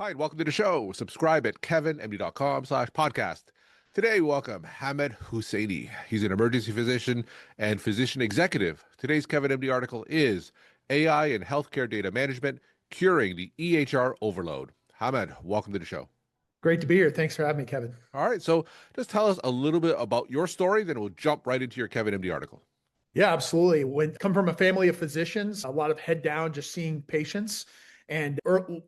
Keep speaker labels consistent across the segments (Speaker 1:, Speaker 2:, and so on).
Speaker 1: Hi, and welcome to the show. Subscribe at kevinmd.com/podcast. Today, we welcome Hamad Husainy. He's an emergency physician and physician executive. Today's Kevin MD article is AI and Healthcare Data Management, Curing the EHR Overload. Hamad, welcome to the show.
Speaker 2: Great to be here. Thanks for having me, Kevin.
Speaker 1: All right, so just tell us a little bit about your story, then we'll jump right into your Kevin MD article.
Speaker 2: Yeah, absolutely. Come from a family of physicians, a lot of head down, just seeing patients. And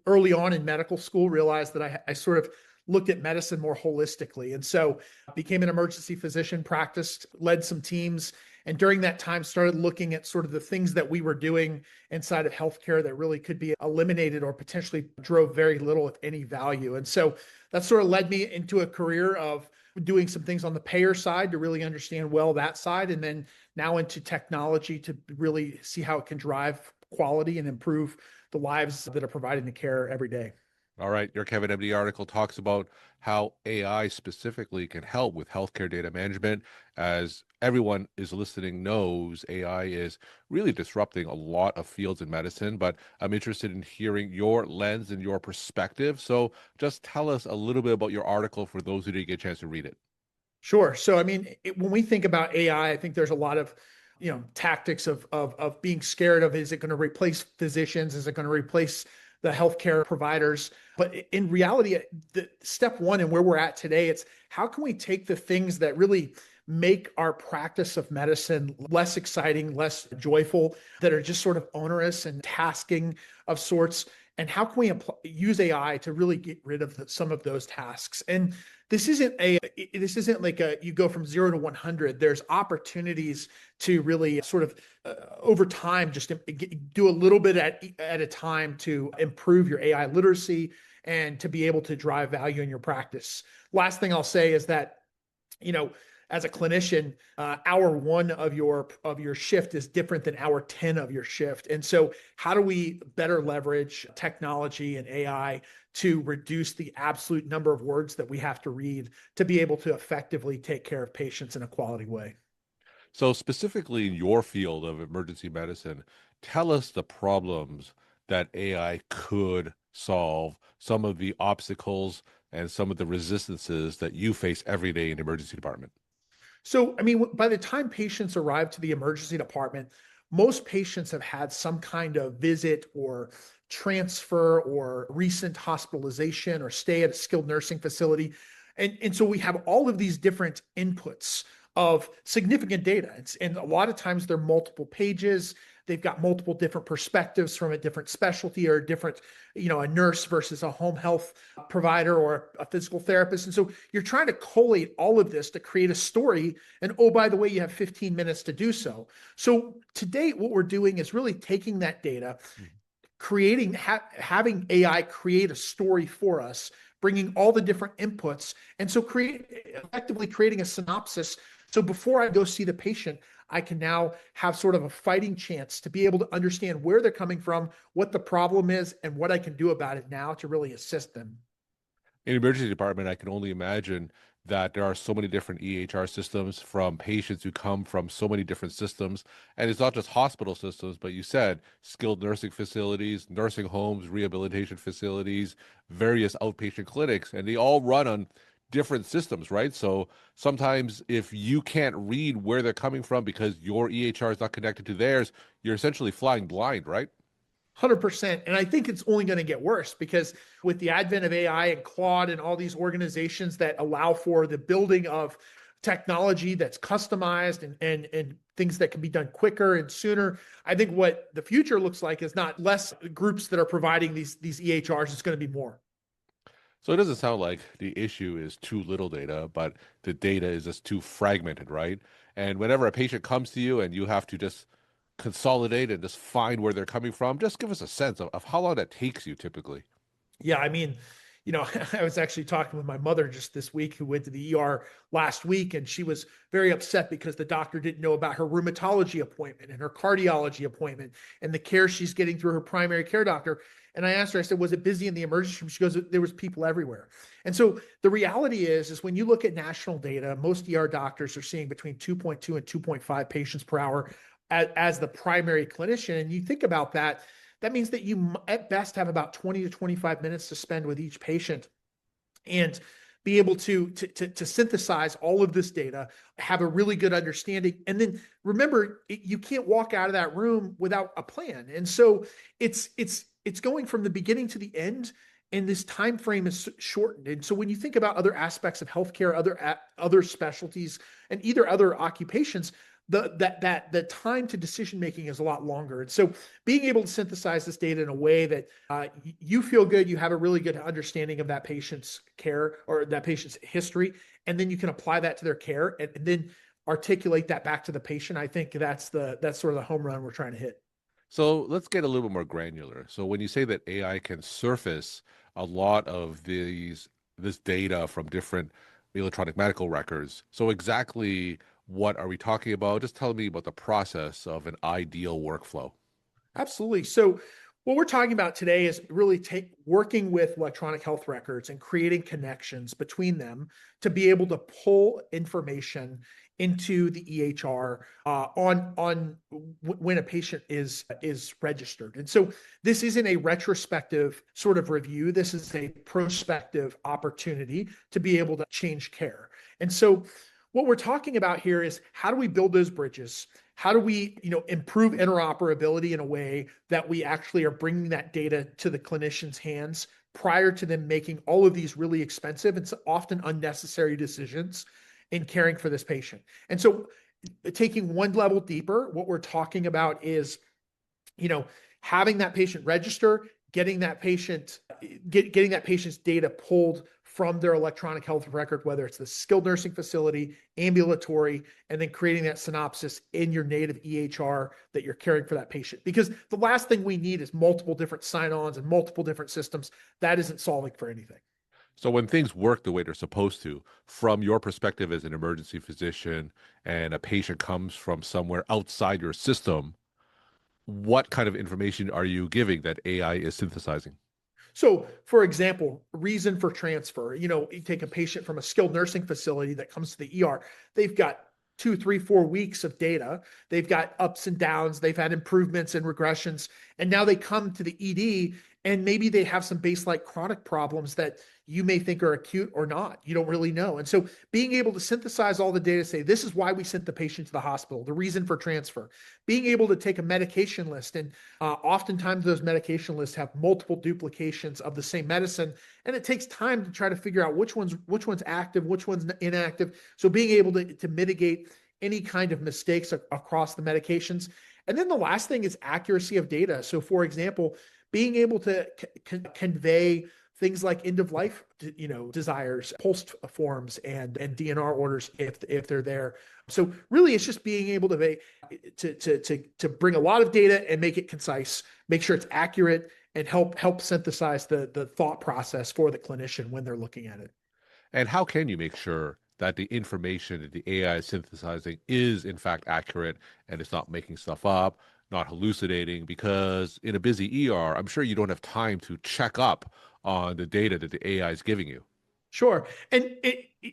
Speaker 2: early on in medical school, realized that I sort of looked at medicine more holistically. And so became an emergency physician, practiced, led some teams. And during that time, started looking at sort of the things that we were doing inside of healthcare that really could be eliminated or potentially drove very little, if any, value. And so that sort of led me into a career of doing some things on the payer side to really understand well that side, and then now into technology to really see how it can drive quality and improve the lives that are providing the care every day.
Speaker 1: All right, your Kevin MD article talks about how AI specifically can help with healthcare data management. As everyone is listening knows, AI is really disrupting a lot of fields in medicine, but I'm interested in hearing your lens and your perspective. So just tell us a little bit about your article for those who didn't get a chance to read it.
Speaker 2: Sure. So, I mean, when we think about AI, I think there's a lot of tactics of being scared of, is it going to replace physicians? Is it going to replace the healthcare providers? But in reality, the step one and where we're at today, it's how can we take the things that really make our practice of medicine less exciting, less joyful, that are just sort of onerous and tasking of sorts, and how can we use AI to really get rid of some of those tasks? And this isn't like you go from 0 to 100. There's opportunities to really sort of over time, just do a little bit at a time to improve your AI literacy and to be able to drive value in your practice. Last thing I'll say is that, as a clinician, hour one of your shift is different than hour 10 of your shift. And so how do we better leverage technology and AI to reduce the absolute number of words that we have to read to be able to effectively take care of patients in a quality way?
Speaker 1: So specifically in your field of emergency medicine, tell us the problems that AI could solve, some of the obstacles and some of the resistances that you face every day in the emergency department.
Speaker 2: So, I mean, by the time patients arrive to the emergency department, most patients have had some kind of visit or transfer or recent hospitalization or stay at a skilled nursing facility. And so we have all of these different inputs of significant data. And a lot of times they're multiple pages. They've got multiple different perspectives from a different specialty or a different, a nurse versus a home health provider or a physical therapist. And so you're trying to collate all of this to create a story. And oh, by the way, you have 15 minutes to do so. So today, what we're doing is really taking that data, having AI create a story for us, bringing all the different inputs. And so effectively creating a synopsis. So before I go see the patient, I can now have sort of a fighting chance to be able to understand where they're coming from, what the problem is, and what I can do about it now to really assist them.
Speaker 1: In the emergency department, I can only imagine that there are so many different EHR systems from patients who come from so many different systems. And it's not just hospital systems, but you said skilled nursing facilities, nursing homes, rehabilitation facilities, various outpatient clinics, and they all run on different systems, right? So sometimes if you can't read where they're coming from because your EHR is not connected to theirs, you're essentially flying blind, right?
Speaker 2: 100%. And I think it's only going to get worse because with the advent of AI and Claude and all these organizations that allow for the building of technology that's customized and things that can be done quicker and sooner, I think what the future looks like is not less groups that are providing these EHRs, it's going to be more.
Speaker 1: So it doesn't sound like the issue is too little data, but the data is just too fragmented, right? And whenever a patient comes to you and you have to just consolidate and just find where they're coming from, just give us a sense of how long that takes you typically.
Speaker 2: Yeah, I mean, I was actually talking with my mother just this week who went to the ER last week, and she was very upset because the doctor didn't know about her rheumatology appointment and her cardiology appointment and the care she's getting through her primary care doctor. And I asked her, I said, was it busy in the emergency room? She goes, there was people everywhere. And so the reality is when you look at national data, most ER doctors are seeing between 2.2 and 2.5 patients per hour as the primary clinician. And you think about that, that means that you at best have about 20 to 25 minutes to spend with each patient and be able to synthesize all of this data, have a really good understanding. And then remember, you can't walk out of that room without a plan. And so it's going from the beginning to the end, and this time frame is shortened. And so when you think about other aspects of healthcare, other specialties, and either other occupations, the time to decision making is a lot longer. And so being able to synthesize this data in a way that you feel good, you have a really good understanding of that patient's care or that patient's history, and then you can apply that to their care and then articulate that back to the patient. I think that's sort of the home run we're trying to hit.
Speaker 1: So let's get a little bit more granular. So when you say that AI can surface a lot of this data from different electronic medical records, so exactly what are we talking about? Just tell me about the process of an ideal workflow.
Speaker 2: Absolutely. So what we're talking about today is really working with electronic health records and creating connections between them to be able to pull information into the EHR when a patient is registered. And so this isn't a retrospective sort of review. This is a prospective opportunity to be able to change care. And so what we're talking about here is how do we build those bridges? How do we, improve interoperability in a way that we actually are bringing that data to the clinician's hands prior to them making all of these really expensive and often unnecessary decisions in caring for this patient? And so taking one level deeper, what we're talking about is, having that patient register, getting that patient's data pulled from their electronic health record, whether it's the skilled nursing facility, ambulatory, and then creating that synopsis in your native EHR that you're caring for that patient. Because the last thing we need is multiple different sign-ons and multiple different systems. That isn't solving for anything.
Speaker 1: So when things work the way they're supposed to, from your perspective as an emergency physician and a patient comes from somewhere outside your system, what kind of information are you giving that AI is synthesizing?
Speaker 2: So, for example, reason for transfer, you take a patient from a skilled nursing facility that comes to the ER, they've got 2, 3, 4 weeks of data. They've got ups and downs. They've had improvements and regressions. And now they come to the ED and maybe they have some base-like chronic problems that you may think are acute or not. You don't really know. And so being able to synthesize all the data, say, this is why we sent the patient to the hospital, the reason for transfer, being able to take a medication list. And oftentimes those medication lists have multiple duplications of the same medicine. And it takes time to try to figure out which one's active, which one's inactive. So being able to mitigate any kind of mistakes across the medications. And then the last thing is accuracy of data. So for example, being able to convey things like end of life, desires, post forms, and DNR orders if they're there. So really, it's just being able to bring a lot of data and make it concise, make sure it's accurate, and help synthesize the thought process for the clinician when they're looking at it.
Speaker 1: And how can you make sure that the information that the AI is synthesizing is in fact accurate and it's not making stuff up, not hallucinating? Because in a busy ER, I'm sure you don't have time to check up on the data that the AI is giving you.
Speaker 2: Sure. And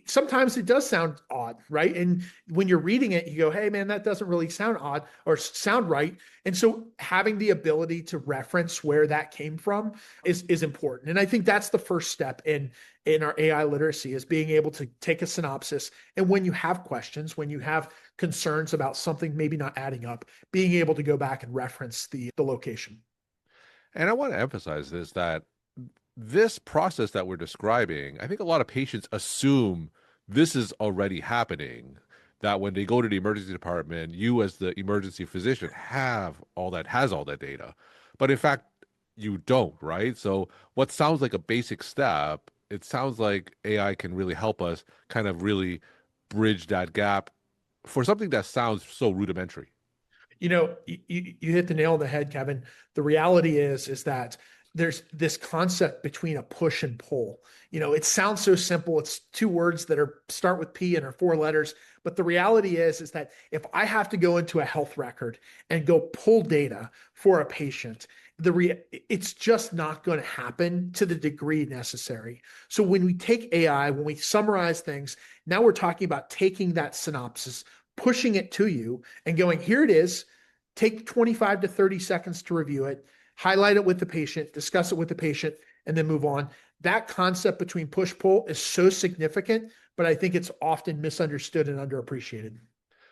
Speaker 2: sometimes it does sound odd, right? And when you're reading it, you go, hey, man, that doesn't really sound odd or sound right. And so having the ability to reference where that came from is important. And I think that's the first step in our AI literacy, is being able to take a synopsis. And when you have questions, when you have concerns about something maybe not adding up, being able to go back and reference the location.
Speaker 1: And I want to emphasize that this process that we're describing, I think a lot of patients assume this is already happening, that when they go to the emergency department, you as the emergency physician has all that data. But in fact, you don't, right? So what sounds like a basic step, it sounds like AI can really help us kind of really bridge that gap for something that sounds so rudimentary.
Speaker 2: You hit the nail on the head, Kevin. The reality is that there's this concept between a push and pull. It sounds so simple. It's two words that start with P and are 4 letters. But the reality is that if I have to go into a health record and go pull data for a patient, it's just not going to happen to the degree necessary. So when we take AI, when we summarize things, now we're talking about taking that synopsis, pushing it to you and going, here it is, take 25 to 30 seconds to review it, highlight it with the patient, discuss it with the patient, and then move on. That concept between push pull is so significant, but I think it's often misunderstood and underappreciated.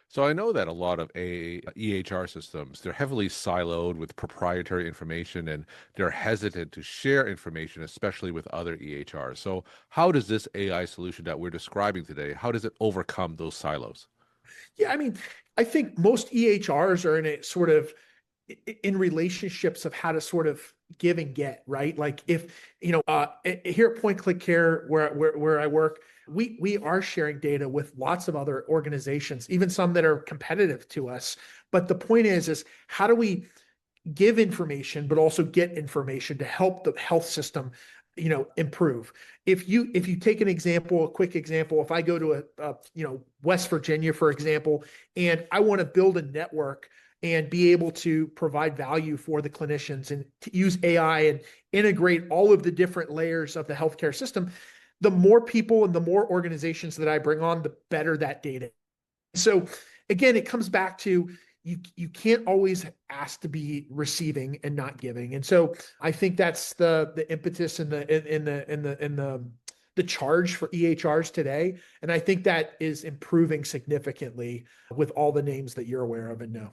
Speaker 1: So I know that a lot of EHR systems, they're heavily siloed with proprietary information and they're hesitant to share information, especially with other EHRs. So how does this AI solution that we're describing today, how does it overcome those silos?
Speaker 2: Yeah, I mean, I think most EHRs are in a sort of in relationships of how to sort of give and get, right? Like if, here at Point Click Care where I work, we are sharing data with lots of other organizations, even some that are competitive to us. But the point is how do we give information, but also get information to help the health system, improve. If you take an example, a quick example, if I go to West Virginia, for example, and I want to build a network and be able to provide value for the clinicians and to use AI and integrate all of the different layers of the healthcare system, the more people and the more organizations that I bring on, the better that data. So again, it comes back to you can't always ask to be receiving and not giving. And so I think that's the impetus and the charge for EHRs today. And I think that is improving significantly with all the names that you're aware of and know.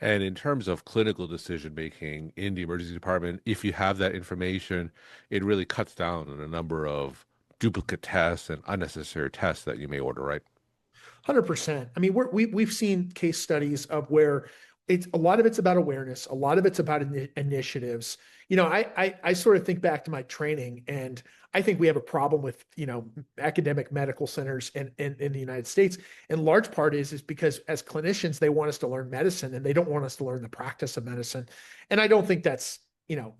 Speaker 1: And in terms of clinical decision making in the emergency department, if you have that information, it really cuts down on a number of duplicate tests and unnecessary tests that you may order, right?
Speaker 2: 100%. I mean, we've seen case studies of where it's a lot of it's about awareness, a lot of it's about initiatives. I sort of think back to my training, and I think we have a problem with academic medical centers in the United States. In large part is because as clinicians they want us to learn medicine and they don't want us to learn the practice of medicine, and I don't think that's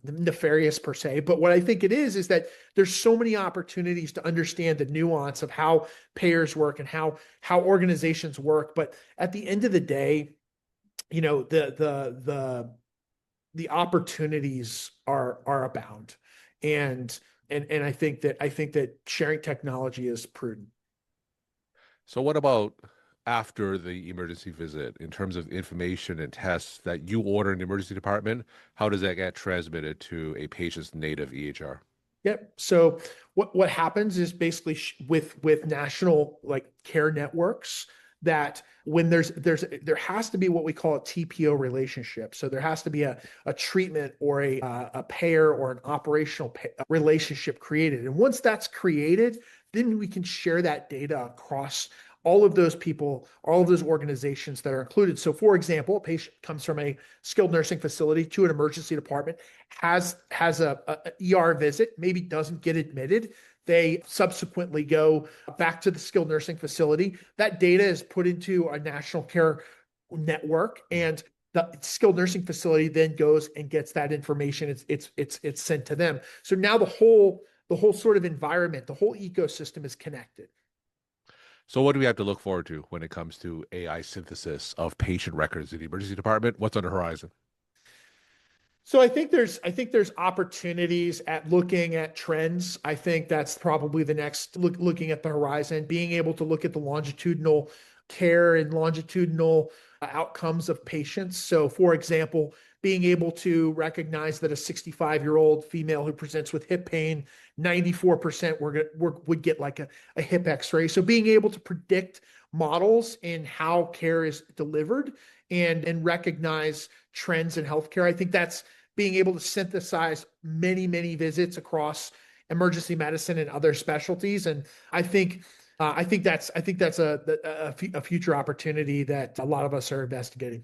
Speaker 2: nefarious per se. But what I think it is that there's so many opportunities to understand the nuance of how payers work and how organizations work. But at the end of the day, the opportunities are abound. And I think that sharing technology is prudent.
Speaker 1: So what about after the emergency visit in terms of information and tests that you order in the emergency department? How does that get transmitted to a patient's native EHR?
Speaker 2: Yep. So what happens is basically with national like care networks that when there has to be what we call a TPO relationship. So there has to be a treatment or a payer or an operational relationship created. And once that's created, then we can share that data across all of those people, all of those organizations that are included. So, for example, a patient comes from a skilled nursing facility to an emergency department, has a ER visit, maybe doesn't get admitted. They subsequently go back to the skilled nursing facility. That data is put into a national care network, and the skilled nursing facility then goes and gets that information. It's sent to them. So now the whole sort of environment, the whole ecosystem is connected.
Speaker 1: So what do we have to look forward to when it comes to AI synthesis of patient records in the emergency department? What's on the horizon?
Speaker 2: So I think there's opportunities at looking at trends. I think that's probably the next looking at the horizon, being able to look at the longitudinal care and longitudinal outcomes of patients. So, for example, being able to recognize that a 65-year-old female who presents with hip pain, 94% would get like a hip X-ray. So, being able to predict models in how care is delivered and recognize trends in healthcare. I think that's being able to synthesize many, many visits across emergency medicine and other specialties. And I think that's a future opportunity that a lot of us are investigating.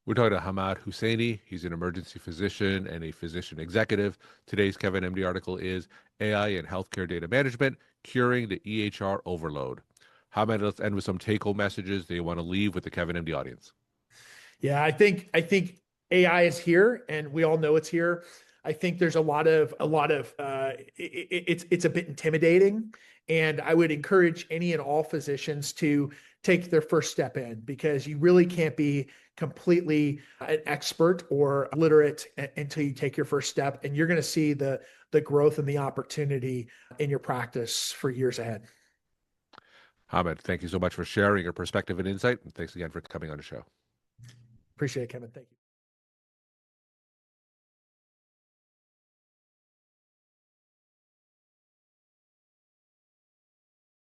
Speaker 1: We're talking to Hamad Husainy. He's an emergency physician and a physician executive. Today's Kevin MD article is AI and Healthcare Data Management, Curing the EHR Overload. Hamad, let's end with some take-home messages that you want to leave with the Kevin MD audience.
Speaker 2: Yeah, I think AI is here, and we all know it's here. I think there's it's a bit intimidating, and I would encourage any and all physicians to take their first step in because you really can't be completely an expert or literate until you take your first step, and you're going to see the growth and the opportunity in your practice for years ahead.
Speaker 1: Hamad, thank you so much for sharing your perspective and insight. And thanks again for coming on the show.
Speaker 2: Appreciate it, Kevin. Thank you.